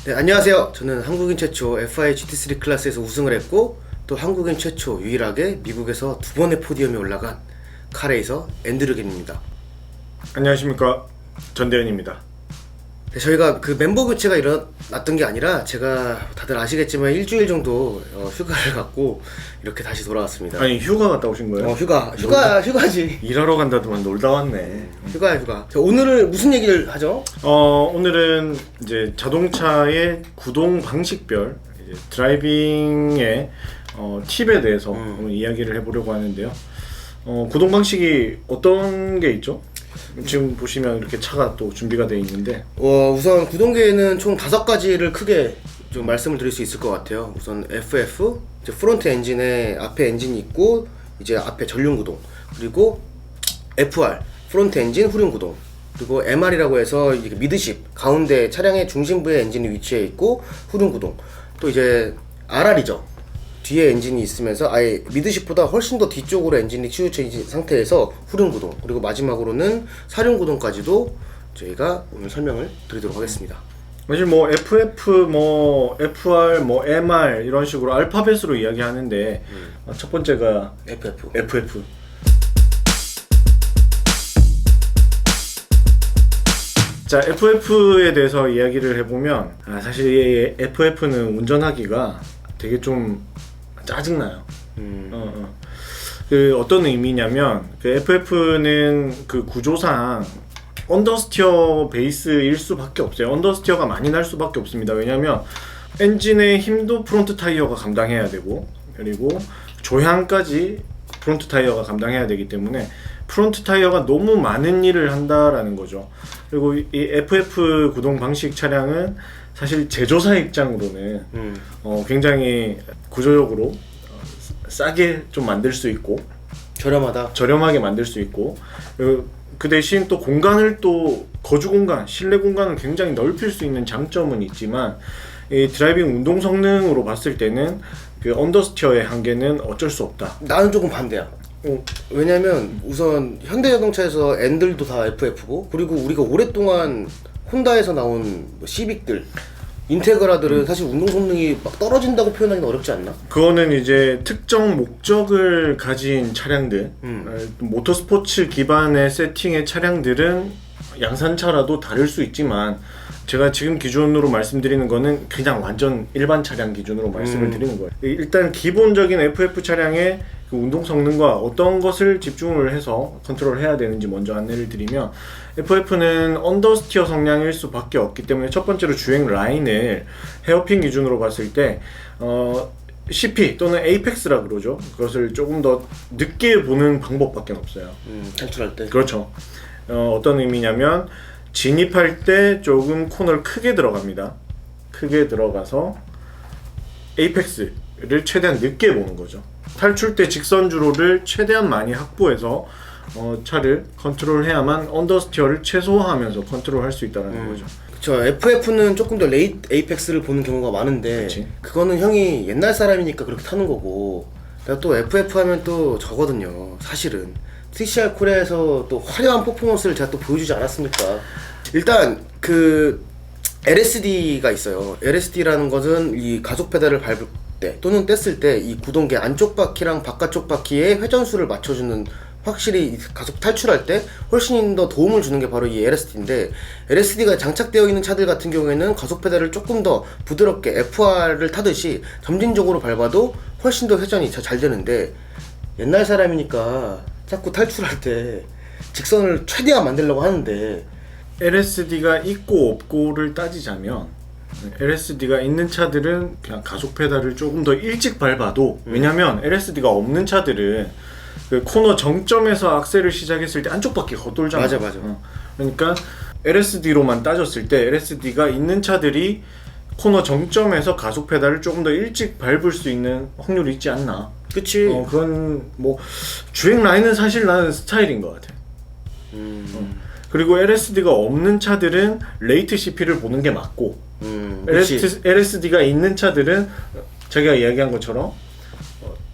네, 안녕하세요. 저는 한국인 최초 FIA GT3 클래스에서 우승을 했고 또 한국인 최초 유일하게 미국에서 두 번의 포디움에 올라간 카레이서 앤드류 겐입니다. 안녕하십니까, 전대현입니다. 네, 저희가 그 멤버 교체가 일어났던 게 아니라 제가 다들 아시겠지만 일주일 정도 휴가를 갖고 이렇게 다시 돌아왔습니다. 아니, 휴가 갔다 오신 거예요? 휴가지. 일하러 간다더만 놀다 왔네. 휴가. 자, 오늘은 무슨 얘기를 하죠? 오늘은 이제 자동차의 구동 방식별 이제 드라이빙의 팁에 대해서 오늘 이야기를 해보려고 하는데요. 구동 방식이 어떤 게 있죠? 지금 보시면 이렇게 차가 또 준비가 되어 있는데 우선 구동계에는 총 5가지를 크게 좀 말씀을 드릴 수 있을 것 같아요. 우선 FF, 이제 프론트 엔진에 앞에 엔진이 있고 이제 앞에 전륜 구동, 그리고 FR, 프론트 엔진 후륜 구동, 그리고 MR이라고 해서 이게 미드십, 가운데 차량의 중심부에 엔진이 위치해 있고 후륜 구동, 또 이제 RR이죠. 뒤에 엔진이 있으면서 아예 미드십보다 훨씬 더 뒤쪽으로 엔진이 치우쳐 있는 상태에서 후륜 구동, 그리고 마지막으로는 사륜 구동까지도 저희가 오늘 설명을 드리도록 하겠습니다. 사실 뭐 FF, 뭐 FR, 뭐 MR 이런 식으로 알파벳으로 이야기하는데 첫 번째가 FF. 자, FF에 대해서 이야기를 해보면 사실 이 FF는 운전하기가 되게 좀 짜증나요. 그 어떤 의미냐면 그 FF는 그 구조상 언더스티어 베이스일 수밖에 없어요. 언더스티어가 많이 날 수밖에 없습니다. 왜냐면 엔진의 힘도 프론트 타이어가 감당해야 되고, 그리고 조향까지 프론트 타이어가 감당해야 되기 때문에 프론트 타이어가 너무 많은 일을 한다라는 거죠. 그리고 이 FF 구동 방식 차량은 사실 제조사 입장으로는 굉장히 구조적으로 싸게 좀 만들 수 있고 저렴하게 만들 수 있고, 그 대신 또 공간을 또 거주 공간, 실내 공간을 굉장히 넓힐 수 있는 장점은 있지만 이 드라이빙 운동 성능으로 봤을 때는 그 언더스티어의 한계는 어쩔 수 없다. 나는 조금 반대야. 왜냐면 우선 현대자동차에서 N들도 다 FF고, 그리고 우리가 오랫동안 혼다에서 나온 시빅들, 인테그라들은 사실 운동 성능이 막 떨어진다고 표현하기는 어렵지 않나? 그거는 이제 특정 목적을 가진 차량들, 모터스포츠 기반의 세팅의 차량들은 양산차라도 다를 수 있지만 제가 지금 기준으로 말씀드리는 거는 그냥 완전 일반 차량 기준으로 말씀을 드리는 거예요. 일단 기본적인 FF 차량의 그 운동 성능과 어떤 것을 집중을 해서 컨트롤해야 되는지 먼저 안내를 드리면, FF는 언더스티어 성향일 수밖에 없기 때문에 첫 번째로 주행 라인을 헤어핀 기준으로 봤을 때 CP 또는 에이펙스라 그러죠. 그것을 조금 더 늦게 보는 방법밖에 없어요. 탈출할 때. 그렇죠. 어떤 의미냐면 진입할 때 조금 코너를 크게 들어갑니다. 크게 들어가서 에이펙스를 최대한 늦게 보는 거죠. 탈출 때 직선 주로를 최대한 많이 확보해서 차를 컨트롤해야만 언더스티어를 최소화하면서 컨트롤할 수 있다는 거죠. 그쵸. FF는 조금 더 레이트 에이펙스를 보는 경우가 많은데, 그치. 그거는 형이 옛날 사람이니까 그렇게 타는 거고, 내가 또 FF 하면 또 저거든요. 사실은 TCR 코리아에서 또 화려한 퍼포먼스를 제가 또 보여주지 않았습니까? 일단 그 LSD가 있어요. LSD라는 것은 이 가속 페달을 밟을 때 또는 뗐을 때 이 구동계 안쪽 바퀴랑 바깥쪽 바퀴의 회전수를 맞춰주는, 확실히 가속 탈출할 때 훨씬 더 도움을 주는 게 바로 이 LSD인데, LSD가 장착되어 있는 차들 같은 경우에는 가속 페달을 조금 더 부드럽게 FR을 타듯이 점진적으로 밟아도 훨씬 더 회전이 잘 되는데, 옛날 사람이니까 자꾸 탈출할 때 직선을 최대한 만들려고 하는데, LSD가 있고 없고를 따지자면 LSD가 있는 차들은 그냥 가속 페달을 조금 더 일찍 밟아도, 왜냐면 LSD가 없는 차들은 그 코너 정점에서 악셀을 시작했을 때 안쪽 바퀴 겉돌잖아. 맞아. 그러니까 LSD로만 따졌을 때 LSD가 있는 차들이 코너 정점에서 가속 페달을 조금 더 일찍 밟을 수 있는 확률이 있지 않나. 그치. 그건 뭐 주행 라인은 사실 나는 스타일인 것 같아. 그리고 LSD가 없는 차들은 레이트 CP를 보는 게 맞고, LSD가 있는 차들은 자기가 이야기한 것처럼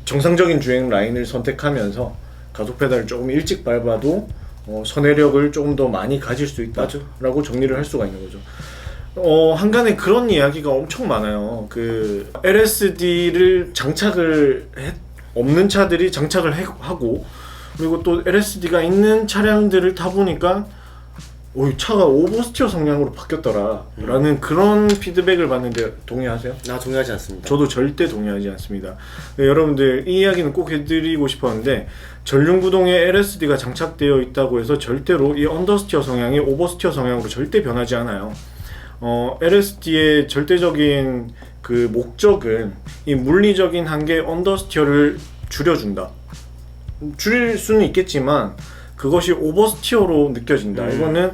정상적인 주행 라인을 선택하면서 가속 페달을 조금 일찍 밟아도 선회력을 조금 더 많이 가질 수 있다라고 정리를 할 수가 있는 거죠. 한간에 그런 이야기가 엄청 많아요. 그 LSD를 없는 차들이 장착을 하고, 그리고 또 LSD가 있는 차량들을 타보니까 차가 오버스티어 성향으로 바뀌었더라 라는 그런 피드백을 받는데 동의하세요? 나 동의하지 않습니다. 저도 절대 동의하지 않습니다. 여러분들 이 이야기는 꼭 해드리고 싶었는데, 전륜구동에 LSD가 장착되어 있다고 해서 절대로 이 언더스티어 성향이 오버스티어 성향으로 절대 변하지 않아요. LSD의 절대적인 그 목적은 이 물리적인 한계 언더스티어를 줄여준다. 줄일 수는 있겠지만 그것이 오버스티어로 느껴진다. 이거는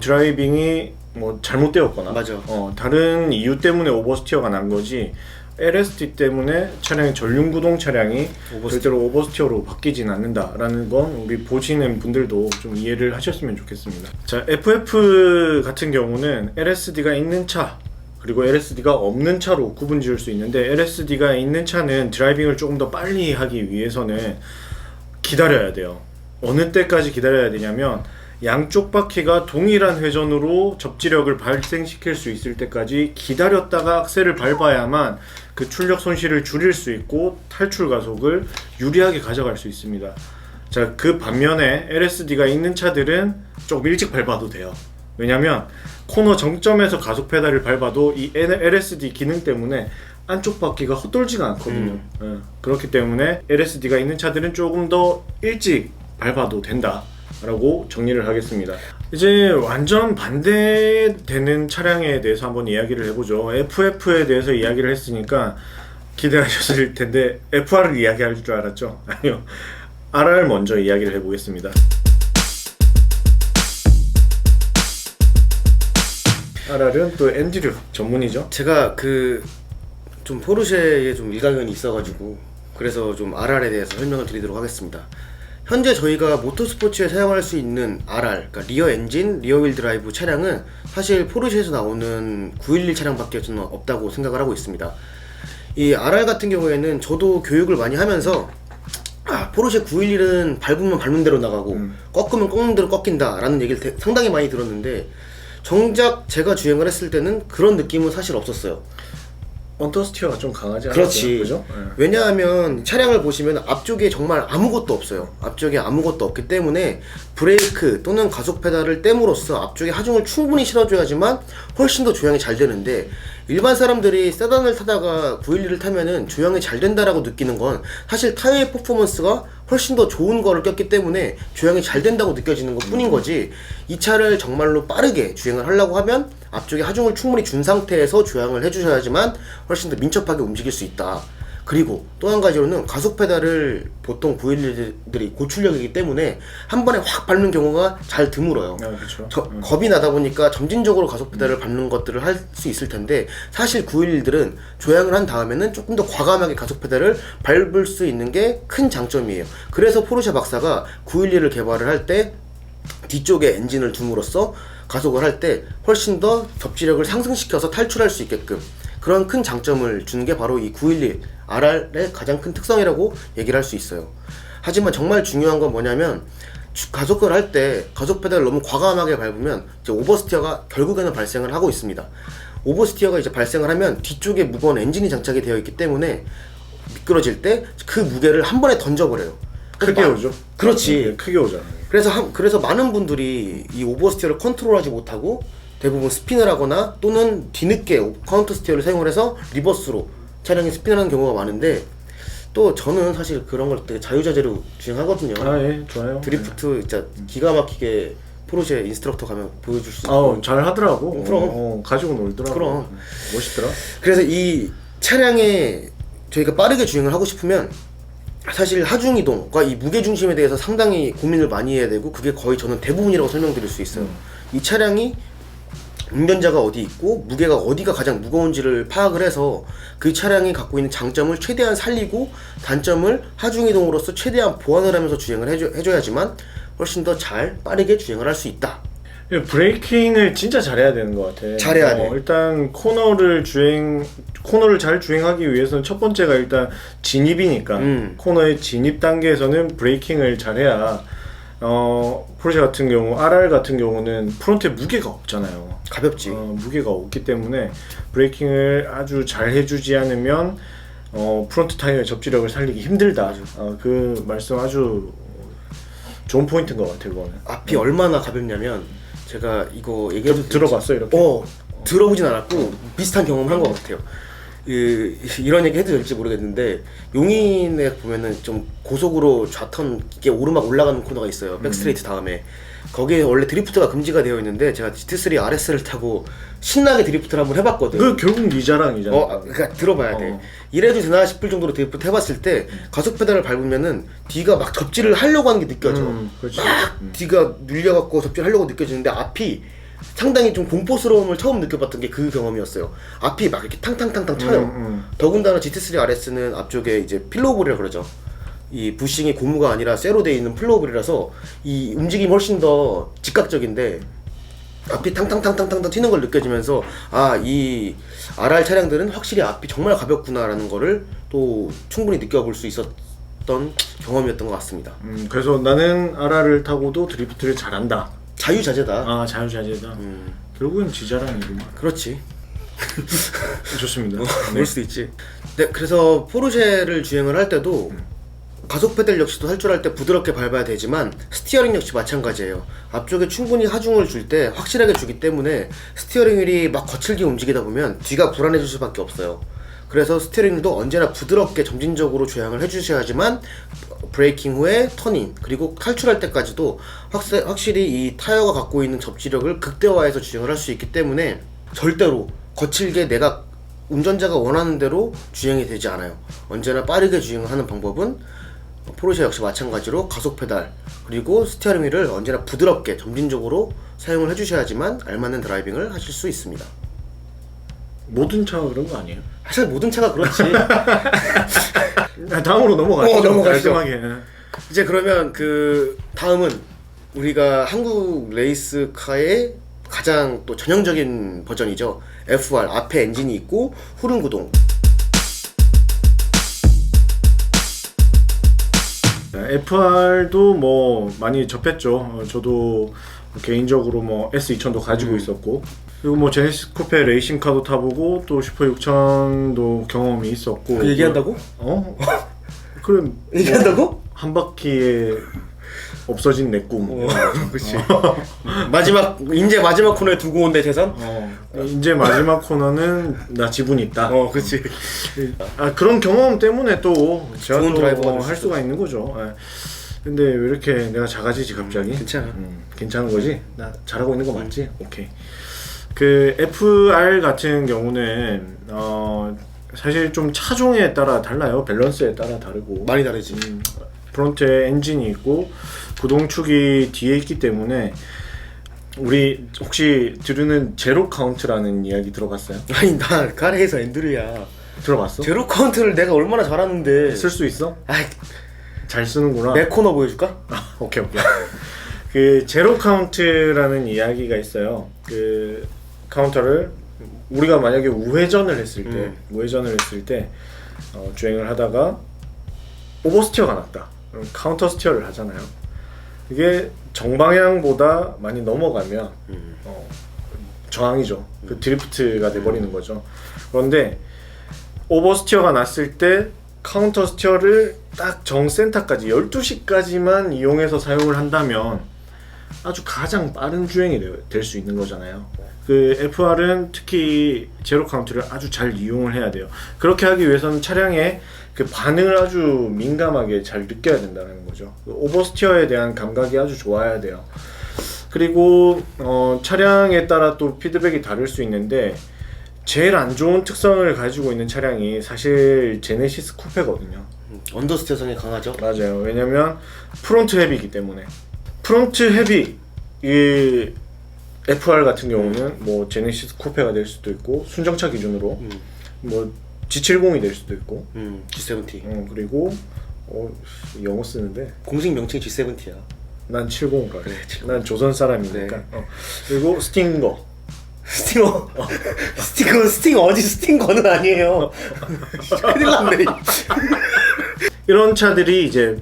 드라이빙이 뭐 잘못되었거나 맞아. 다른 이유 때문에 오버스티어가 난 거지, LSD 때문에 전륜구동 차량이 절대로 오버스티어로 바뀌진 않는다라는 건 우리 보시는 분들도 좀 이해를 하셨으면 좋겠습니다. 자, FF 같은 경우는 LSD가 있는 차 그리고 LSD가 없는 차로 구분 지을 수 있는데, LSD가 있는 차는 드라이빙을 조금 더 빨리 하기 위해서는 기다려야 돼요. 어느 때까지 기다려야 되냐면 양쪽 바퀴가 동일한 회전으로 접지력을 발생시킬 수 있을 때까지 기다렸다가 악셀을 밟아야만 그 출력 손실을 줄일 수 있고 탈출 가속을 유리하게 가져갈 수 있습니다. 자, 그 반면에 LSD가 있는 차들은 조금 일찍 밟아도 돼요. 왜냐면 코너 정점에서 가속 페달을 밟아도 이 LSD 기능 때문에 안쪽 바퀴가 헛돌지가 않거든요. 그렇기 때문에 LSD가 있는 차들은 조금 더 일찍 밟아도 된다 라고 정리를 하겠습니다. 이제 완전 반대되는 차량에 대해서 한번 이야기를 해보죠. FF에 대해서 이야기를 했으니까 기대하셨을 텐데 FR을 이야기할 줄 알았죠? 아니요, RR 먼저 이야기를 해보겠습니다. RR은 또 엔드류 전문이죠. 제가 좀 포르쉐에 좀 일가견이 있어가지고 그래서 좀 RR에 대해서 설명을 드리도록 하겠습니다. 현재 저희가 모터스포츠에 사용할 수 있는 RR, 그러니까 리어 엔진, 리어 휠 드라이브 차량은 사실 포르쉐에서 나오는 911 차량밖에 저는 없다고 생각을 하고 있습니다. 이 RR 같은 경우에는 저도 교육을 많이 하면서 포르쉐 911은 밟으면 밟는 대로 나가고 꺾으면 꺾는 대로 꺾인다 라는 얘기를 상당히 많이 들었는데, 정작 제가 주행을 했을 때는 그런 느낌은 사실 없었어요. 언더스티어가 좀 강하지 않아요? 그렇지. 그죠? 왜냐하면 차량을 보시면 앞쪽에 정말 아무것도 없어요. 앞쪽에 아무것도 없기 때문에 브레이크 또는 가속 페달을 떼므로써 앞쪽에 하중을 충분히 실어줘야지만 훨씬 더 조향이 잘 되는데, 일반 사람들이 세단을 타다가 911을 타면은 조향이 잘 된다라고 느끼는 건 사실 타이어의 퍼포먼스가 훨씬 더 좋은 거를 꼈기 때문에 조향이 잘 된다고 느껴지는 것 뿐인 거지, 이 차를 정말로 빠르게 주행을 하려고 하면 앞쪽에 하중을 충분히 준 상태에서 조향을 해주셔야지만 훨씬 더 민첩하게 움직일 수 있다. 그리고 또 한 가지로는 가속 페달을 보통 911들이 고출력이기 때문에 한 번에 확 밟는 경우가 잘 드물어요. 그렇죠. 겁이 나다 보니까 점진적으로 가속 페달을 밟는 것들을 할 수 있을 텐데, 사실 911들은 조향을 한 다음에는 조금 더 과감하게 가속 페달을 밟을 수 있는 게 큰 장점이에요. 그래서 포르쉐 박사가 911을 개발을 할 때 뒤쪽에 엔진을 둠으로써 가속을 할 때 훨씬 더 접지력을 상승시켜서 탈출할 수 있게끔 그런 큰 장점을 주는 게 바로 이 911 RR의 가장 큰 특성이라고 얘기를 할 수 있어요. 하지만 정말 중요한 건 뭐냐면, 가속을 할 때 가속 페달을 너무 과감하게 밟으면 이제 오버스티어가 결국에는 발생을 하고 있습니다. 오버스티어가 이제 발생을 하면 뒤쪽에 무거운 엔진이 장착이 되어 있기 때문에 미끄러질 때 그 무게를 한 번에 던져버려요. 크게 오죠. 그렇지. 크게 오잖아요. 그래서 많은 분들이 이 오버스티어를 컨트롤하지 못하고 대부분 스핀을 하거나 또는 뒤늦게 카운터 스티어를 사용을 해서 리버스로 차량이 스핀하는 경우가 많은데, 또 저는 사실 그런 걸 되게 자유자재로 주행하거든요. 예, 좋아요. 드리프트 진짜 기가 막히게 포르쉐 인스트럭터 가면 보여줄 수 있고. 잘 하더라고. 그럼. 가지고 놀더라고. 그럼. 멋있더라. 그래서 이 차량에 저희가 빠르게 주행을 하고 싶으면 사실 하중 이동과 이 무게 중심에 대해서 상당히 고민을 많이 해야 되고, 그게 거의 저는 대부분이라고 설명드릴 수 있어요. 이 차량이 운전자가 어디 있고 무게가 어디가 가장 무거운지를 파악을 해서 그 차량이 갖고 있는 장점을 최대한 살리고 단점을 하중 이동으로서 최대한 보완을 하면서 주행을 해줘야지만 훨씬 더 잘 빠르게 주행을 할 수 있다. 브레이킹을 진짜 잘해야 되는 것 같아. 잘해야 돼. 일단 코너를 잘 주행하기 위해서는 첫 번째가 일단 진입이니까 코너의 진입 단계에서는 브레이킹을 잘해야 포르쉐 같은 경우 RR 같은 경우는 프론트에 무게가 없잖아요. 가볍지. 무게가 없기 때문에 브레이킹을 아주 잘 해주지 않으면 프론트 타이어의 접지력을 살리기 힘들다. 그 말씀 아주 좋은 포인트인 것 같아요. 그거는 앞이 얼마나 가볍냐면 제가 이거 얘기해도 들어봤어 이렇게? 들어보진 않았고 비슷한 경험을 한 것 같아요. 이런 얘기 해도 될지 모르겠는데 용인에 보면은 좀 고속으로 좌턴 이게 오르막 올라가는 코너가 있어요. 백스트레이트 다음에 거기에 원래 드리프트가 금지가 되어 있는데 제가 GT3 RS를 타고 신나게 드리프트를 한번 해봤거든. 그 결국 네 자랑이잖아. 그러니까 들어봐야 돼. 이래도 되나 싶을 정도로 드리프트 해봤을 때 가속 페달을 밟으면은 뒤가 막 접지를 하려고 하는 게 느껴져. 그렇지. 막 뒤가 눌려갖고 접지를 하려고 느껴지는데 앞이 상당히 좀 공포스러움을 처음 느껴봤던 게 그 경험이었어요. 앞이 막 이렇게 탕탕탕탕 쳐요. 더군다나 GT3 RS는 앞쪽에 이제 필로우볼이라 그러죠. 이 부싱이 고무가 아니라 쇠로 되어 있는 플로우볼이라서 이 움직임이 훨씬 더 즉각적인데 앞이 탕탕탕탕탕 튀는 걸 느껴지면서 이 RR 차량들은 확실히 앞이 정말 가볍구나라는 거를 또 충분히 느껴볼 수 있었던 경험이었던 것 같습니다. 그래서 나는 RR을 타고도 드리프트를 잘한다. 자유자재다. 자유자재다. 결국은 지자랑이구만. 그렇지. 좋습니다. 그럴 수도 있지. 네, 그래서 포르쉐를 주행을 할 때도 가속 페달 역시도 할 줄 알 때 부드럽게 밟아야 되지만 스티어링 역시 마찬가지예요. 앞쪽에 충분히 하중을 줄 때 확실하게 주기 때문에 스티어링 휠이 막 거칠게 움직이다 보면 뒤가 불안해질 수밖에 없어요. 그래서 스티어링 휠도 언제나 부드럽게 점진적으로 조향을 해주셔야지만 브레이킹 후에 터닝 그리고 탈출할 때까지도 확실히 이 타이어가 갖고 있는 접지력을 극대화해서 주행을 할 수 있기 때문에 절대로 거칠게 내가 운전자가 원하는 대로 주행이 되지 않아요. 언제나 빠르게 주행을 하는 방법은 포르쉐 역시 마찬가지로 가속 페달 그리고 스티어링 휠을 언제나 부드럽게 점진적으로 사용을 해주셔야지만 알맞는 드라이빙을 하실 수 있습니다. 모든 차가 그런 거 아니에요? 사실 모든 차가 그렇지. 다음으로 넘어가죠. 넘어가시죠. 깔끔하게. 이제 그러면 다음은 우리가 한국 레이스카의 가장 또 전형적인 버전이죠. FR 앞에 엔진이 있고 후륜 구동. FR도 뭐 많이 접했죠. 저도 개인적으로 뭐 S2000도 가지고 있었고 그리고 뭐 제네시스 쿠페 레이싱카도 타보고 또 슈퍼 6000도 경험이 있었고. 그 얘기한다고? 그럼 얘기한다고? 한 바퀴에 없어진 내 꿈. 그렇지. 이제 마지막 코너에 두고 온대 재산? 이제 마지막 코너는 나 지분 있다. 그렇지. 그런 경험 때문에 또 제가 좋은 또 드라이버가 할 수가 있는 거죠. 근데 왜 이렇게 내가 작아지지 갑자기? 괜찮아. 괜찮은 거지? 나 잘하고 있는 거 맞지? 오케이. 그 FR 같은 경우는 사실 좀 차종에 따라 달라요. 밸런스에 따라 다르고 많이 다르지. 프론트에 엔진이 있고 구동축이 뒤에 있기 때문에 우리 혹시 들으는 제로 카운트라는 이야기 들어봤어요? 아니 나 가레에서 앤드류야. 들어봤어? 제로 카운트를 내가 얼마나 잘하는데. 쓸 수 있어? 아이, 잘 쓰는구나. 내 코너 보여줄까? 오케이. 그 제로 카운트라는 이야기가 있어요. 그 카운터를 우리가 만약에 우회전을 했을 때 주행을 하다가 오버스티어가 났다. 그럼 카운터 스티어를 하잖아요. 이게 정방향보다 많이 넘어가면 저항이죠. 그 드리프트가 돼버리는 거죠. 그런데 오버스티어가 났을 때 카운터 스티어를 딱 정센터까지 12시까지만 이용해서 사용을 한다면 아주 가장 빠른 주행이 될 수 있는 거잖아요. 그 FR은 특히 제로 카운트를 아주 잘 이용을 해야 돼요. 그렇게 하기 위해서는 차량의 그 반응을 아주 민감하게 잘 느껴야 된다는 거죠. 오버스티어에 대한 감각이 아주 좋아야 돼요. 그리고 차량에 따라 또 피드백이 다를 수 있는데 제일 안 좋은 특성을 가지고 있는 차량이 사실 제네시스 쿠페거든요. 언더스티어성이 강하죠. 맞아요. 왜냐면 프론트 헤비이기 때문에. 프론트 헤비 이 FR 같은 경우는 뭐 제네시스 쿠페가 될 수도 있고 순정차 기준으로 뭐 G70이 될 수도 있고 G70. 그리고 영어 쓰는데 공식 명칭이 G70야. 난 70가 그래, 난 조선 사람이니까. 그리고 스팅거. 스팅거 어디 스팅거는 아니에요. 큰일 났네. 이런 차들이 이제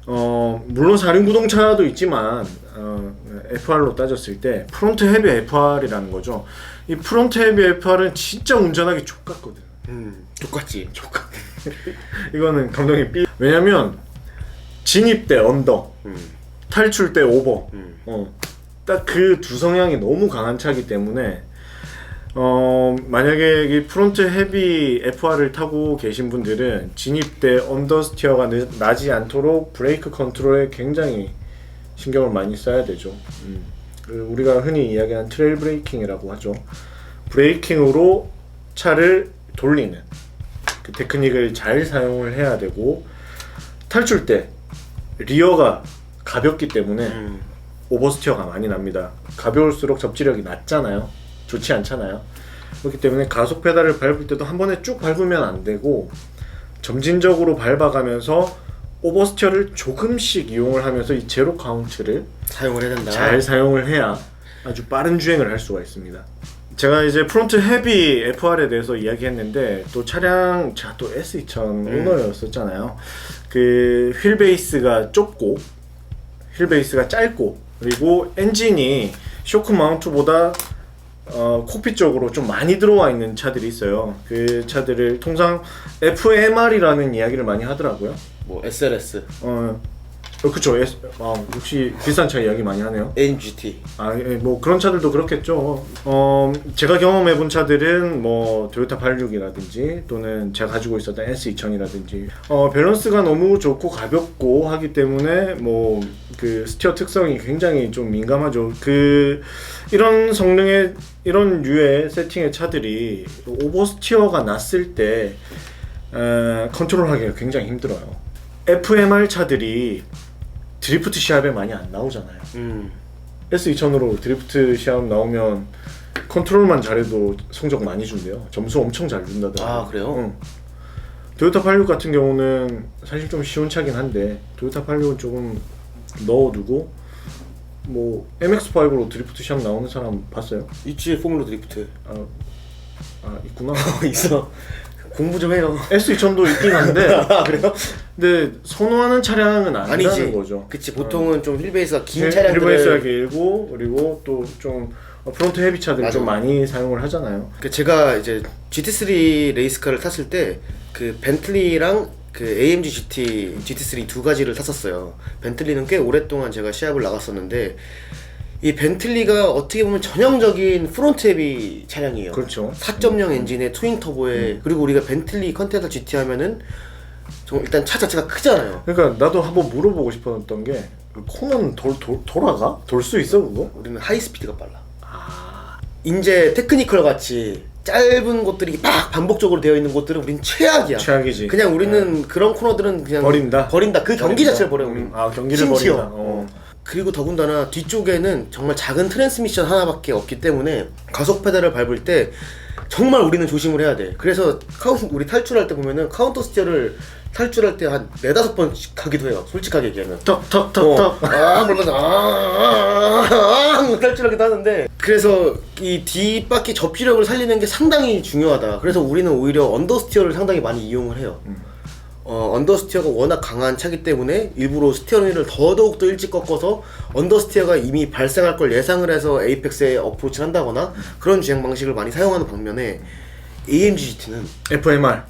물론 사륜구동차도 있지만 FR로 따졌을 때 프론트 헤비 FR이라는 거죠. 이 프론트 헤비 FR은 진짜 운전하기 족같거든. 똑같지. 이거는 감독님 왜냐면 진입 때 언더, 탈출 때 오버. 딱 그 두 성향이 너무 강한 차기 때문에 만약에 이 프론트 헤비 FR을 타고 계신 분들은 진입 때 언더스티어가 나지 않도록 브레이크 컨트롤에 굉장히 신경을 많이 써야 되죠. 우리가 흔히 이야기하는 트레일 브레이킹이라고 하죠. 브레이킹으로 차를 돌리는 그 테크닉을 잘 사용을 해야 되고, 탈출 때 리어가 가볍기 때문에 오버스티어가 많이 납니다. 가벼울수록 접지력이 낮잖아요. 좋지 않잖아요. 그렇기 때문에 가속 페달을 밟을 때도 한 번에 쭉 밟으면 안 되고 점진적으로 밟아가면서 오버스티어를 조금씩 이용을 하면서 이 제로 카운트를 사용을 해야 된다. 잘 사용을 해야 아주 빠른 주행을 할 수가 있습니다. 제가 이제 프론트 헤비 FR에 대해서 이야기했는데, 또 차량 제가 또 S2000 오너였었잖아요. 그 휠 베이스가 좁고 휠 베이스가 짧고, 그리고 엔진이 쇼크 마운트보다 콕핏 쪽으로 좀 많이 들어와 있는 차들이 있어요. 그 차들을 통상 FMR이라는 이야기를 많이 하더라고요. 뭐 SLS, 그쵸. 역시 비싼 차 이야기 많이 하네요. AMGT. 뭐 그런 차들도 그렇겠죠. 제가 경험해본 차들은 뭐 토요타 86이라든지 또는 제가 가지고 있었던 S2000이라든지 밸런스가 너무 좋고 가볍고 하기 때문에 뭐 그 스티어 특성이 굉장히 좀 민감하죠. 이런 성능의 이런 류의 세팅의 차들이 오버스티어가 났을 때 컨트롤하기가 굉장히 힘들어요. FMR 차들이 드리프트 시합에 많이 안 나오잖아요. S2000으로 드리프트 시합 나오면 컨트롤만 잘해도 성적 많이 준대요. 점수 엄청 잘 준다더라고요. 아, 그래요? 토요타 86 같은 경우는 사실 좀 쉬운 차긴 한데, 토요타 86은 조금 넣어두고, 뭐 MX5로 드리프트 시합 나오는 사람 봤어요? 있지, 포뮬러 드리프트. 있구나. 있어. 공부 좀 해요. S2000도 있긴 한데. 그래요? 근데 선호하는 차량은 아니지. 아니라는 거죠. 그치, 보통은 좀 휠베이스가 긴 휠 차량들을. 베이스가 길고, 그리고 또 좀 프론트 헤비 차들 좀 많이 사용을 하잖아요. 제가 이제 GT3 레이스카를 탔을 때 그 벤틀리랑 그 AMG GT3 두 가지를 탔었어요. 벤틀리는 꽤 오랫동안 제가 시합을 나갔었는데, 이 벤틀리가 어떻게 보면 전형적인 프론트 헤비 차량이에요. 그렇죠. 4.0 엔진에 트윈 터보에, 그리고 우리가 벤틀리 컨텐더 GT 하면은 일단 차 자체가 크잖아요. 그러니까 나도 한번 물어보고 싶었던 게, 코너는 돌아가? 돌 수 있어 그거? 우리는 하이 스피드가 빨라. 이제 테크니컬 같이 짧은 곳들이 막 반복적으로 되어 있는 곳들은 우린 최악이야. 최악이지. 그냥 우리는 그런 코너들은 그냥 버린다. 그 경기 자체를 버려 우리. 경기를 심지어. 버린다. 그리고 더군다나 뒤쪽에는 정말 작은 트랜스미션 하나밖에 없기 때문에 가속 페달을 밟을 때 정말 우리는 조심을 해야 돼. 그래서 우리 탈출할 때 보면은 카운터 스티어를 탈출할 때 한 4-5번 가기도 해요. 솔직하게 얘기하면. 턱턱턱턱. 물론 탈출하기도 하는데, 그래서 이 뒷바퀴 접지력을 살리는 게 상당히 중요하다. 그래서 우리는 오히려 언더스티어를 상당히 많이 이용을 해요. 언더스티어가 워낙 강한 차기 때문에 일부러 스티어링 휠을 더더욱 일찍 꺾어서 언더스티어가 이미 발생할 걸 예상을 해서 에이펙스에 어프로치를 한다거나 그런 주행 방식을 많이 사용하는 반면에 AMG GT는 FMR.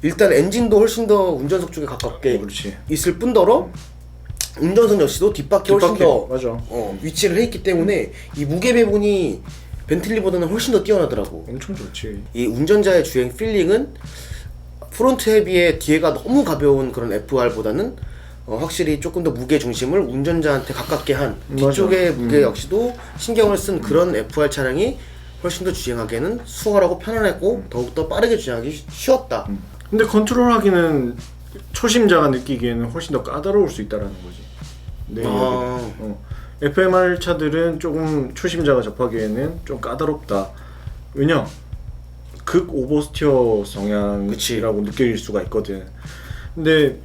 일단 엔진도 훨씬 더 운전석 쪽에 가깝게 그렇지. 있을 뿐더러 운전석 역시도 뒷바퀴 훨씬 더 맞아. 위치를 해 있기 때문에 이 무게 배분이 벤틀리보다는 훨씬 더 뛰어나더라고. 엄청 좋지. 이 운전자의 주행 필링은 프론트 헤비의 뒤에가 너무 가벼운 그런 FR보다는 확실히 조금 더 무게 중심을 운전자한테 가깝게 한 뒤쪽의 무게 역시도 신경을 쓴 그런 FR 차량이 훨씬 더 주행하기에는 수월하고 편안했고 더욱더 빠르게 주행하기 쉬웠다. 근데 컨트롤하기는 초심자가 느끼기에는 훨씬 더 까다로울 수 있다라는 거지. 내 이야기는. FMR 차들은 조금 초심자가 접하기에는 좀 까다롭다. 왜냐? 극 오버스티어 성향이라고 느낄 수가 있거든. 근데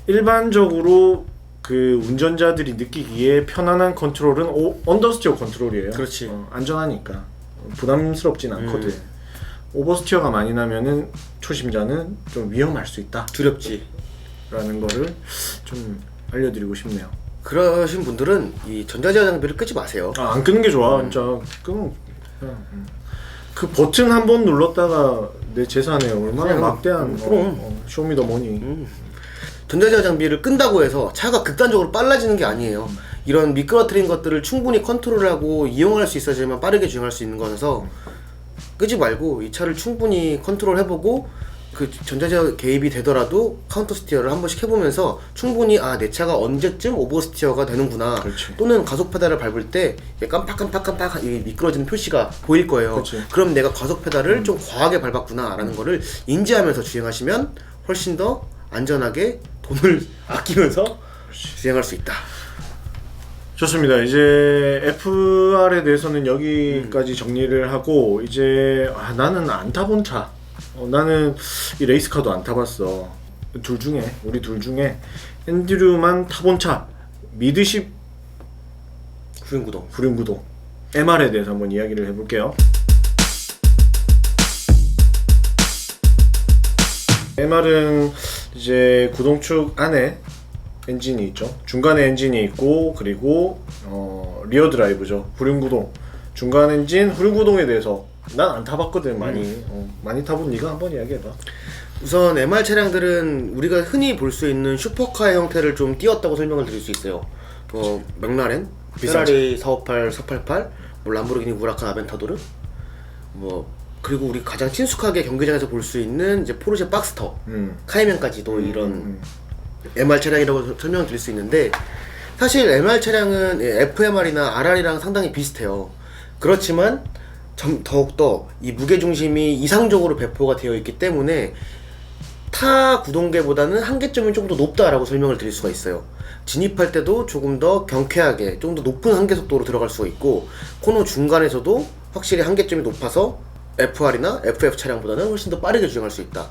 일반적으로 그 운전자들이 느끼기에 편안한 컨트롤은 언더스티어 컨트롤이에요. 그렇지. 안전하니까 부담스럽진 않거든. 오버스티어가 많이 나면은 초심자는 좀 위험할 수 있다. 두렵지. 라는 거를 좀 알려드리고 싶네요. 그러신 분들은 이 전자제어 장비를 끄지 마세요. 안 끄는 게 좋아. 진짜 끄면 그냥 그 버튼 한 번 눌렀다가 내 재산에 얼마나 그냥, 막대한 그럼. 쇼미더머니. 전자제어 장비를 끈다고 해서 차가 극단적으로 빨라지는 게 아니에요. 이런 미끄러뜨린 것들을 충분히 컨트롤하고 이용할 수 있어야지만 빠르게 주행할 수 있는 거라서 끄지 말고 이 차를 충분히 컨트롤해보고 그 전자제어 개입이 되더라도 카운터 스티어를 한 번씩 해보면서 충분히 내 차가 언제쯤 오버스티어가 되는구나. 그렇지. 또는 가속 페달을 밟을 때 깜빡깜빡깜빡 이 미끄러지는 표시가 보일 거예요. 그렇지. 그럼 내가 가속 페달을 좀 과하게 밟았구나 라는 거를 인지하면서 주행하시면 훨씬 더 안전하게 돈을 아끼면서 주행할 수 있다. 좋습니다. 이제 FR에 대해서는 여기까지 정리를 하고 이제 나는 안 타본 차. 나는 이 레이스카도 안 타봤어. 우리 둘 중에 앤드류만 타본 차. 미드십 후륜구동. 후륜구동 MR에 대해서 한번 이야기를 해볼게요. MR은 이제 구동축 안에 엔진이 있죠. 중간에 엔진이 있고 그리고 리어 드라이브죠. 후륜구동 중간 엔진 후륜구동에 대해서 난 안 타봤거든. 많이 타본 네가 한번 이야기해봐. 우선 MR 차량들은 우리가 흔히 볼 수 있는 슈퍼카의 형태를 좀 띄었다고 설명을 드릴 수 있어요. 맥라렌, 페라리 458, 488, 람보르기니 우라칸 아벤타도르, 그리고 우리 가장 친숙하게 경기장에서 볼 수 있는 이제 포르쉐 박스터, 카이멘까지도 이런 MR 차량이라고 설명을 드릴 수 있는데, 사실 MR 차량은 FMR이나 RR이랑 상당히 비슷해요. 그렇지만 더욱더 이 무게중심이 이상적으로 배포가 되어 있기 때문에 타 구동계보다는 한계점이 좀 더 높다라고 설명을 드릴 수가 있어요. 진입할 때도 조금 더 경쾌하게 좀 더 높은 한계 속도로 들어갈 수가 있고, 코너 중간에서도 확실히 한계점이 높아서 FR이나 FF 차량보다는 훨씬 더 빠르게 주행할 수 있다.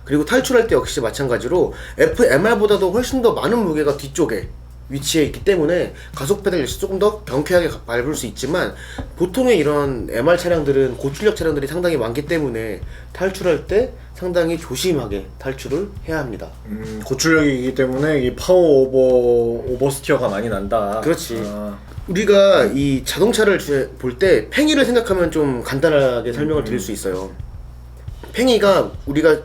그리고 탈출할 때 역시 마찬가지로 FMR보다도 훨씬 더 많은 무게가 뒤쪽에 위치해 있기 때문에 가속 페달 역시 조금 더 경쾌하게 밟을 수 있지만, 보통의 이런 MR 차량들은 고출력 차량들이 상당히 많기 때문에 탈출할 때 상당히 조심하게 탈출을 해야 합니다. 고출력이기 때문에 이 파워 오버스티어가 많이 난다. 그렇지. 우리가 이 자동차를 볼 때 팽이를 생각하면 좀 간단하게 설명을 드릴 수 있어요. 팽이가 우리가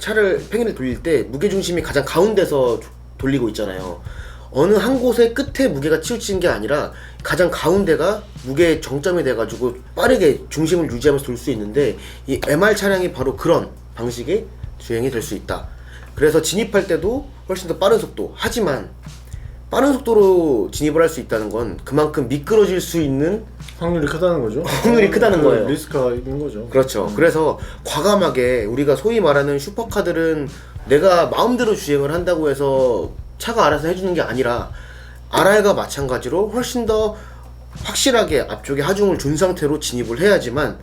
팽이를 돌릴 때 무게중심이 가장 가운데서 돌리고 있잖아요. 어느 한 곳의 끝에 무게가 치우치는 게 아니라 가장 가운데가 무게의 정점이 돼가지고 빠르게 중심을 유지하면서 돌 수 있는데, 이 MR 차량이 바로 그런 방식의 주행이 될 수 있다. 그래서 진입할 때도 훨씬 더 빠른 속도, 하지만 빠른 속도로 진입을 할 수 있다는 건 그만큼 미끄러질 수 있는 확률이 크다는 거죠. 확률이 크다는 거예요. 리스크가 있는 거죠. 그렇죠. 그래서 과감하게 우리가 소위 말하는 슈퍼카들은 내가 마음대로 주행을 한다고 해서 차가 알아서 해주는 게 아니라, RR과 마찬가지로 훨씬 더 확실하게 앞쪽에 하중을 준 상태로 진입을 해야지만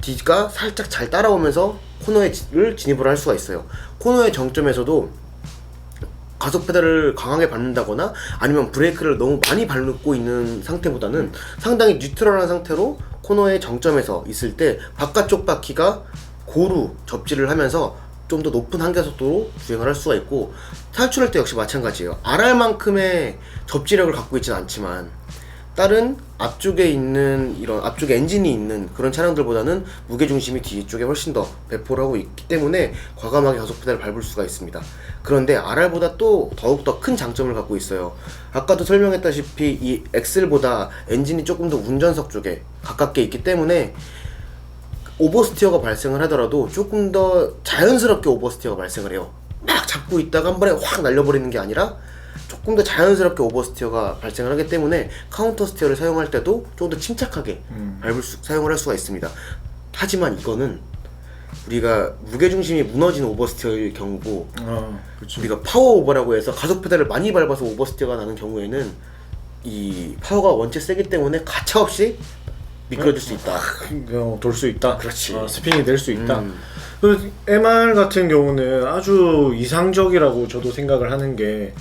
D가 살짝 잘 따라오면서 코너를 진입을 할 수가 있어요. 코너의 정점에서도 가속 페달을 강하게 밟는다거나 아니면 브레이크를 너무 많이 밟고 있는 상태보다는 상당히 뉴트럴한 상태로 코너의 정점에서 있을 때 바깥쪽 바퀴가 고루 접지를 하면서 좀 더 높은 한계 속도로 주행을 할 수가 있고, 탈출할 때 역시 마찬가지예요. RR만큼의 접지력을 갖고 있지는 않지만 다른 앞쪽에 있는 이런 앞쪽에 엔진이 있는 그런 차량들보다는 무게중심이 뒤쪽에 훨씬 더 배포를 하고 있기 때문에 과감하게 가속 페달을 밟을 수가 있습니다. 그런데 RR보다 또 더욱더 큰 장점을 갖고 있어요. 아까도 설명했다시피 이 엑셀보다 엔진이 조금 더 운전석 쪽에 가깝게 있기 때문에 오버스티어가 발생을 하더라도 조금 더 자연스럽게 오버스티어가 발생을 해요. 막 잡고 있다가 한 번에 확 날려버리는 게 아니라 조금 더 자연스럽게 오버스티어가 발생을 하기 때문에 카운터 스티어를 사용할 때도 조금 더 침착하게 사용을 할 수가 있습니다. 하지만 이거는 우리가 무게중심이 무너지는 오버스티어일 경우고, 우리가 파워 오버라고 해서 가속 페달을 많이 밟아서 오버스티어가 나는 경우에는 이 파워가 원체 세기 때문에 가차없이 미끄러질 수 있다. 돌 수 있다. 그렇지. 스핀이 될 수 있다. MR 같은 경우는 아주 이상적이라고 저도 생각을 하는 게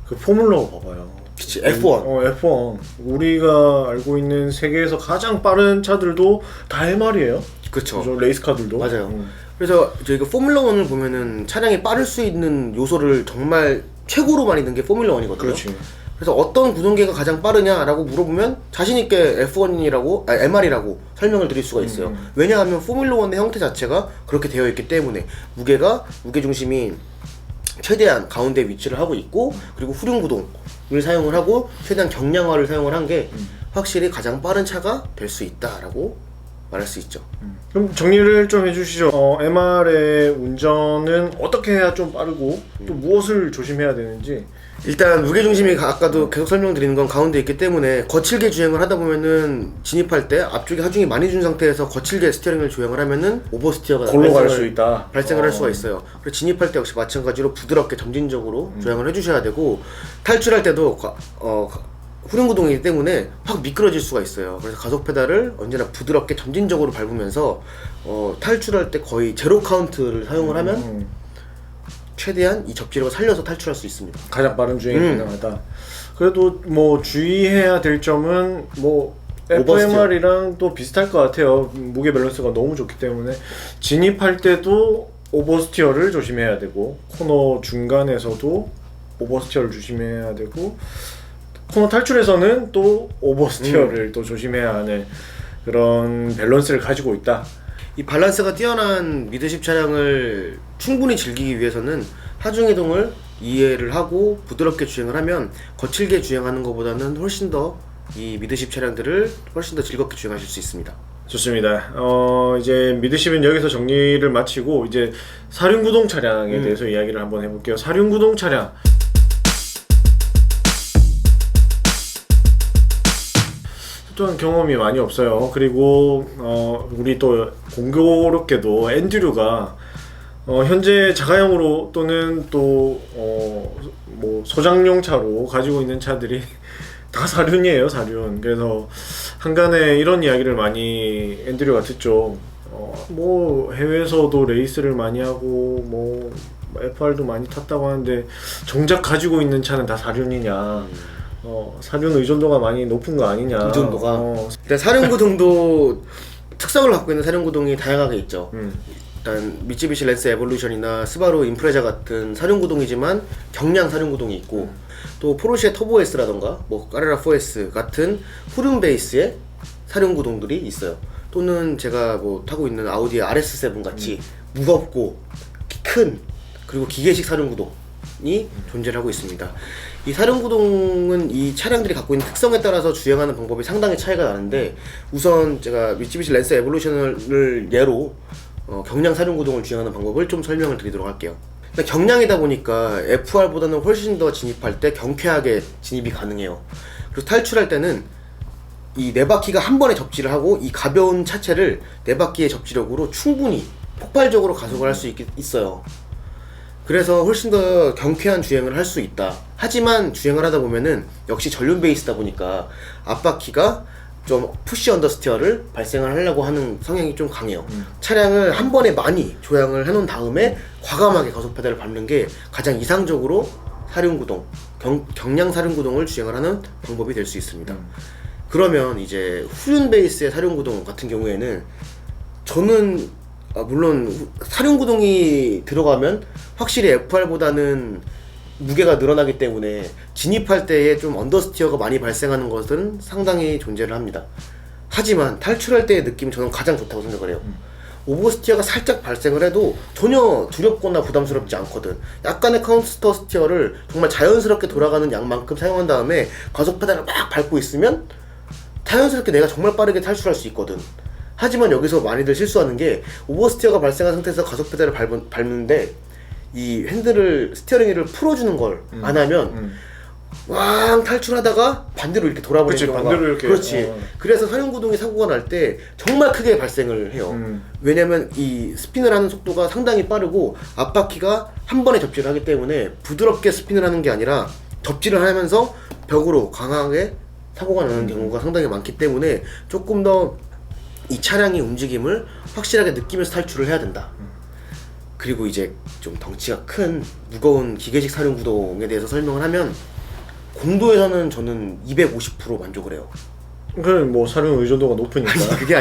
그 포뮬러 봐봐요. 그치, F1. F1. 우리가 알고 있는 세계에서 가장 빠른 차들도 다 MR이에요. 그쵸. 레이스카들도. 맞아요. 그래서 저희가 포뮬러 1을 보면은 차량이 빠를 수 있는 요소를 정말 최고로 많이 는 게 포뮬러 1이거든요. 그렇지. 그래서 어떤 구동계가 가장 빠르냐라고 물어보면 자신있게 F1이라고, MR이라고 설명을 드릴 수가 있어요. 왜냐하면 포뮬러 1의 형태 자체가 그렇게 되어 있기 때문에 무게중심이 최대한 가운데 위치를 하고 있고, 그리고 후륜구동을 사용을 하고 최대한 경량화를 사용을 한 게 확실히 가장 빠른 차가 될 수 있다라고 말할 수 있죠. 그럼 정리를 좀 해주시죠. MR의 운전은 어떻게 해야 좀 빠르고 또 무엇을 조심해야 되는지. 일단 무게중심이 아까도 계속 설명드리는 건 가운데 있기 때문에 거칠게 주행을 하다 보면은 진입할 때 앞쪽에 하중이 많이 준 상태에서 거칠게 스티어링을 주행을 하면은 오버스티어가 골로 갈 수 있다. 발생을 할 수가 있어요. 그리고 진입할 때 역시 마찬가지로 부드럽게 점진적으로 주행을 해주셔야 되고, 탈출할 때도 후륜구동이기 때문에 확 미끄러질 수가 있어요. 그래서 가속 페달을 언제나 부드럽게 점진적으로 밟으면서 탈출할 때 거의 제로 카운트를 사용을 하면 최대한 이 접지력을 살려서 탈출할 수 있습니다. 가장 빠른 주행이 가능하다. 그래도 뭐 주의해야 될 점은 뭐 FMR이랑 또 비슷할 것 같아요. 무게 밸런스가 너무 좋기 때문에 진입할 때도 오버스티어를 조심해야 되고, 코너 중간에서도 오버스티어를 조심해야 되고, 코너 탈출에서는 또 오버스티어를 또 조심해야 하는 그런 밸런스를 가지고 있다. 이 밸런스가 뛰어난 미드십 차량을 충분히 즐기기 위해서는 하중이동을 이해를 하고 부드럽게 주행을 하면 거칠게 주행하는 것보다는 훨씬 더 이 미드십 차량들을 훨씬 더 즐겁게 주행하실 수 있습니다. 좋습니다. 이제 미드십은 여기서 정리를 마치고 이제 사륜구동 차량에 대해서 이야기를 한번 해볼게요. 사륜구동 차량. 또한 경험이 많이 없어요. 그리고 우리 또 공교롭게도 엔드류가 현재 자가용으로 또는 또 뭐 소장용 차로 가지고 있는 차들이 다 사륜이에요, 사륜. 그래서 한간에 이런 이야기를 많이 엔드류가 듣죠. 뭐 해외에서도 레이스를 많이 하고 뭐 FR도 많이 탔다고 하는데 정작 가지고 있는 차는 다 사륜이냐? 사륜 의존도가 많이 높은 거 아니냐? 의존도가. 일단 사륜구동도 특성을 갖고 있는 사륜구동이 다양하게 있죠. 일단 미쓰비시 랜스 에볼루션이나 스바루 임프레자 같은 사륜구동이지만 경량 사륜구동이 있고, 또 포르쉐 터보 S라던가 뭐 까레라 4S 같은 후륜 베이스의 사륜구동들이 있어요. 또는 제가 뭐 타고 있는 아우디 RS7 같이 무겁고 큰, 그리고 기계식 사륜구동이 존재를 하고 있습니다. 이 사륜구동은 이 차량들이 갖고 있는 특성에 따라서 주행하는 방법이 상당히 차이가 나는데, 우선 제가 미쓰비시 랜스 에볼루션을 예로 경량 사륜구동을 주행하는 방법을 좀 설명을 드리도록 할게요. 경량이다 보니까 FR보다는 훨씬 더 진입할 때 경쾌하게 진입이 가능해요. 그리고 탈출할 때는 이 네 바퀴가 한 번에 접지를 하고 이 가벼운 차체를 네 바퀴의 접지력으로 충분히 폭발적으로 가속을 할 수 있어요. 그래서 훨씬 더 경쾌한 주행을 할 수 있다. 하지만 주행을 하다 보면은 역시 전륜 베이스다 보니까 앞바퀴가 좀 푸시 언더스티어를 발생을 하려고 하는 성향이 좀 강해요. 차량을 한 번에 많이 조향을 해놓은 다음에 과감하게 가속 페달을 밟는 게 가장 이상적으로 사륜구동, 경량 사륜구동을 주행을 하는 방법이 될 수 있습니다. 그러면 이제 후륜 베이스의 사륜구동 같은 경우에는 저는 물론 사륜구동이 들어가면 확실히 FR보다는 무게가 늘어나기 때문에 진입할 때에 좀 언더스티어가 많이 발생하는 것은 상당히 존재를 합니다. 하지만 탈출할 때의 느낌이 저는 가장 좋다고 생각을 해요. 오버스티어가 살짝 발생을 해도 전혀 두렵거나 부담스럽지 않거든. 약간의 카운터 스티어를 정말 자연스럽게 돌아가는 양만큼 사용한 다음에 가속 페달을 막 밟고 있으면 자연스럽게 내가 정말 빠르게 탈출할 수 있거든. 하지만 여기서 많이들 실수하는 게, 오버스티어가 발생한 상태에서 가속 페달을 밟는데 이 핸들을, 스티어링 휠을 풀어주는 걸 안 하면 왕 탈출하다가 반대로 이렇게 돌아버리는 경우가. 반대로 이렇게. 그렇지. 그래서 사륜구동이 사고가 날 때 정말 크게 발생을 해요. 왜냐면 이 스핀을 하는 속도가 상당히 빠르고 앞바퀴가 한 번에 접지를 하기 때문에 부드럽게 스핀을 하는 게 아니라 접지를 하면서 벽으로 강하게 사고가 나는 경우가 상당히 많기 때문에 조금 더 이 차량의 움직임을 확실하게 느끼면서 탈출을 해야 된다. 그리고 이제 좀 덩치가 큰 무거운 기계식 사륜구동에 대해서 설명을 하면, 공도에서는 저는 250% 만족을 해요. 그건 뭐 사륜 의존도가 높으니까. 아니, 그게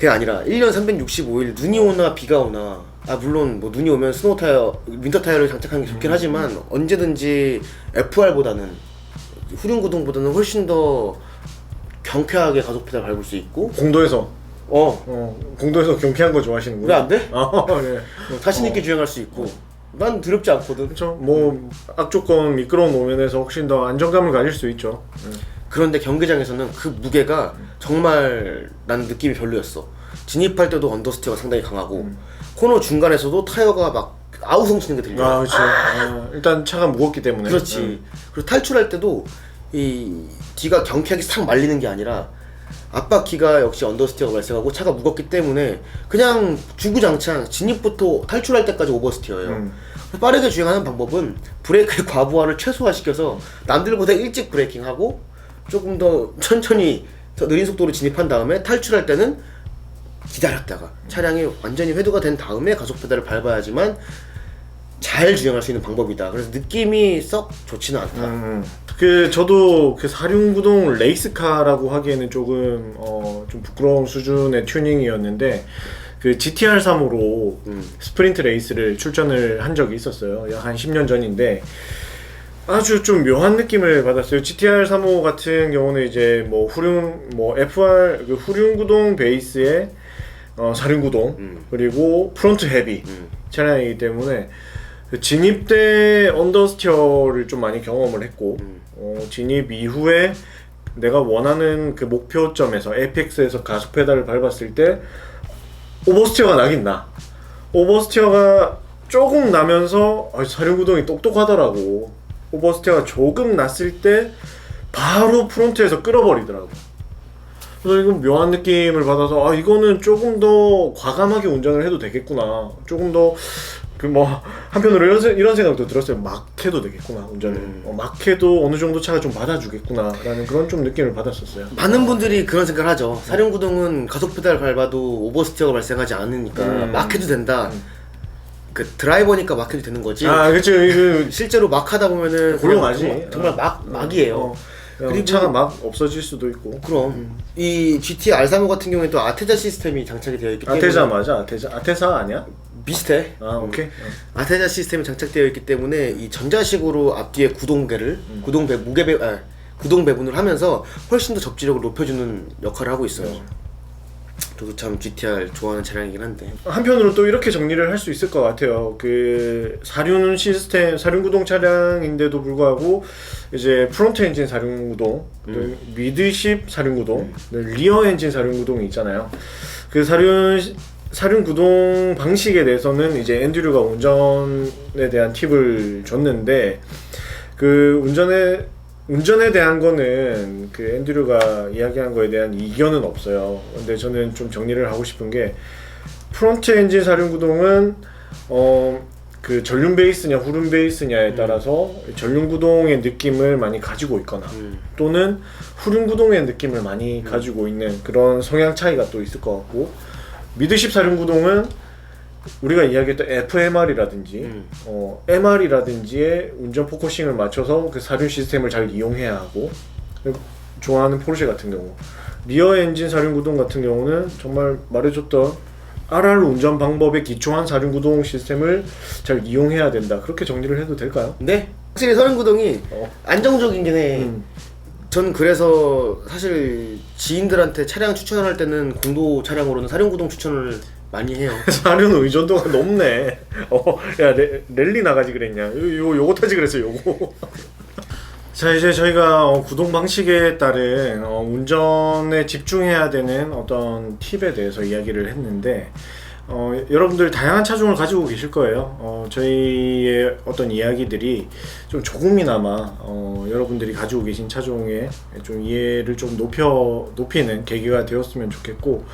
아니라 1년 365일 눈이 오나 비가 오나 물론 뭐 눈이 오면 스노우 타이어, 윈터 타이어를 장착하는 게 좋긴 하지만 언제든지 FR보다는 후륜구동보다는 훨씬 더 경쾌하게 가속 페달 밟을 수 있고. 공도에서 어. 공도에서 경쾌한 거 좋아하시는구나. 왜 안 돼? 네. 자신 있게 주행할 수 있고. 난 두렵지 않거든. 그렇죠. 뭐 악조건 미끄러운 노면에서 훨씬 더 안정감을 가질 수 있죠. 그런데 경기장에서는 그 무게가 정말 나는 느낌이 별로였어. 진입할 때도 언더스티어가 상당히 강하고 코너 중간에서도 타이어가 막 아우성 치는 게 들려. 아, 그렇지. 일단 차가 무겁기 때문에. 그렇지. 그리고 탈출할 때도 이 뒤가 경쾌하게 싹 말리는 게 아니라 앞바퀴가 역시 언더스티어가 발생하고 차가 무겁기 때문에 그냥 주구장창 진입부터 탈출할 때까지 오버스티어예요. 빠르게 주행하는 방법은 브레이크의 과부하를 최소화시켜서 남들보다 일찍 브레이킹하고 조금 더 천천히 더 느린 속도로 진입한 다음에 탈출할 때는 기다렸다가 차량이 완전히 회두가 된 다음에 가속 페달을 밟아야지만 잘 주행할 수 있는 방법이다. 그래서 느낌이 썩 좋지는 않다. 저도 그 4륜구동 레이스카라고 하기에는 조금 좀 부끄러운 수준의 튜닝이었는데 그 GTR 3으로 스프린트 레이스를 출전을 한 적이 있었어요. 약 한 10년 전인데 아주 좀 묘한 느낌을 받았어요. GTR 3호 같은 경우는 이제 뭐 FR 그 후륜구동 베이스에 4륜구동 그리고 프론트 헤비 차량이기 때문에 진입 때 언더스티어를 좀 많이 경험을 했고 진입 이후에 내가 원하는 그 목표점에서 에이펙스에서 가속 페달을 밟았을 때 오버스티어가 나긴 나. 오버스티어가 조금 나면서 사륜구동이 똑똑하더라고. 오버스티어가 조금 났을 때 바로 프론트에서 끌어버리더라고. 그래서 이건 묘한 느낌을 받아서 이거는 조금 더 과감하게 운전을 해도 되겠구나. 조금 더 한편으로 이런 생각도 들었어요. 막 해도 되겠구나 운전을. 막 해도 어느 정도 차가 좀 받아주겠구나 라는 그런 좀 느낌을 받았었어요. 많은 분들이 그런 생각을 하죠. 사륜구동은 가속 페달 밟아도 오버스티어가 발생하지 않으니까 막 해도 된다. 그 드라이버니까 막 해도 되는 거지. 그렇죠. 실제로 막 하다 보면은 곤란하지. 정말 막이에요. 그리고 차가 막 없어질 수도 있고. 그럼 이 GT R35 같은 경우에 또 아테자 시스템이 장착이 되어 있기 때문에. 아테자 맞아. 아테사 아니야? 비슷해. 오케이. 아테자 시스템이 장착되어 있기 때문에 이 전자식으로 앞뒤에 구동 배분을 하면서 훨씬 더 접지력을 높여주는 역할을 하고 있어요. 저도 참 GTR 좋아하는 차량이긴 한데 한편으로 또 이렇게 정리를 할 수 있을 것 같아요. 그 사륜 시스템, 사륜구동 차량인데도 불구하고 이제 프론트 엔진 사륜구동, 미드십 사륜구동, 리어 엔진 사륜구동이 있잖아요. 그 사륜구동 방식에 대해서는 이제 엔듀류가 운전에 대한 팁을 줬는데 그 운전에 대한 거는 그 앤드류가 이야기한 거에 대한 이견은 없어요. 근데 저는 좀 정리를 하고 싶은 게 프론트 엔진 사륜구동은 그 전륜 베이스냐 후륜 베이스냐에 따라서 전륜 구동의 느낌을 많이 가지고 있거나 또는 후륜 구동의 느낌을 많이 가지고 있는 그런 성향 차이가 또 있을 것 같고 미드십 사륜 구동은 우리가 이야기했던 FMR이라든지 MR이라든지의 운전 포커싱을 맞춰서 그 사륜 시스템을 잘 이용해야 하고 좋아하는 포르쉐 같은 경우 리어 엔진 사륜 구동 같은 경우는 정말 말해줬던 RR 운전 방법에 기초한 사륜 구동 시스템을 잘 이용해야 된다. 그렇게 정리를 해도 될까요? 네. 확실히 사륜구동이 안정적이긴 해. 전 그래서 사실 지인들한테 차량 추천할 때는 공도 차량으로는 사륜구동 추천을 많이 해요. 사륜 의존도가 높네. 야 랠리 나가지 그랬냐? 요거 타지 그랬어 요거. 자 이제 저희가 구동 방식에 따른 운전에 집중해야 되는 어떤 팁에 대해서 이야기를 했는데 여러분들 다양한 차종을 가지고 계실 거예요. 저희의 어떤 이야기들이 좀 조금이나마 여러분들이 가지고 계신 차종에 좀 이해를 좀 높이는 계기가 되었으면 좋겠고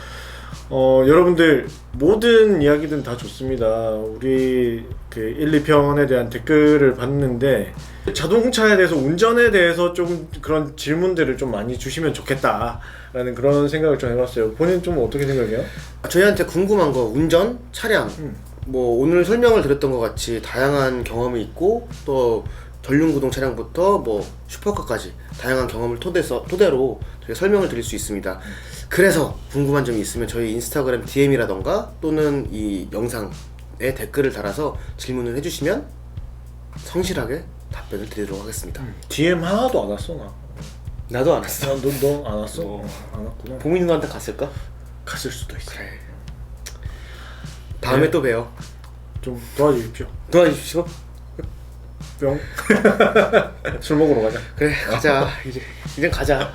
여러분들 모든 이야기든 다 좋습니다. 우리 그 1, 2편에 대한 댓글을 봤는데 자동차에 대해서 운전에 대해서 좀 그런 질문들을 좀 많이 주시면 좋겠다 라는 그런 생각을 좀 해봤어요. 본인 좀 어떻게 생각해요? 저희한테 궁금한 거 운전, 차량 뭐 오늘 설명을 드렸던 것 같이 다양한 경험이 있고 또 전륜구동 차량부터 뭐 슈퍼카까지 다양한 경험을 토대로 저희가 설명을 드릴 수 있습니다. 그래서 궁금한 점이 있으면 저희 인스타그램 DM이라던가 또는 이 영상 댓글에 댓글을 달아서 질문을 해주시면 성실하게 답변을 드리도록 하겠습니다. DM 하나도 안 왔어 나. 나도 안 왔어. 너 안 왔어? 안 왔구나. 보민 누나한테 갔을까? 갔을 수도 있어. 그래. 다음에 네. 또 봬요. 좀 도와주십시오. 도와주십시오. 뿅. 술 먹으러 가자. 그래 가자. 이제 가자.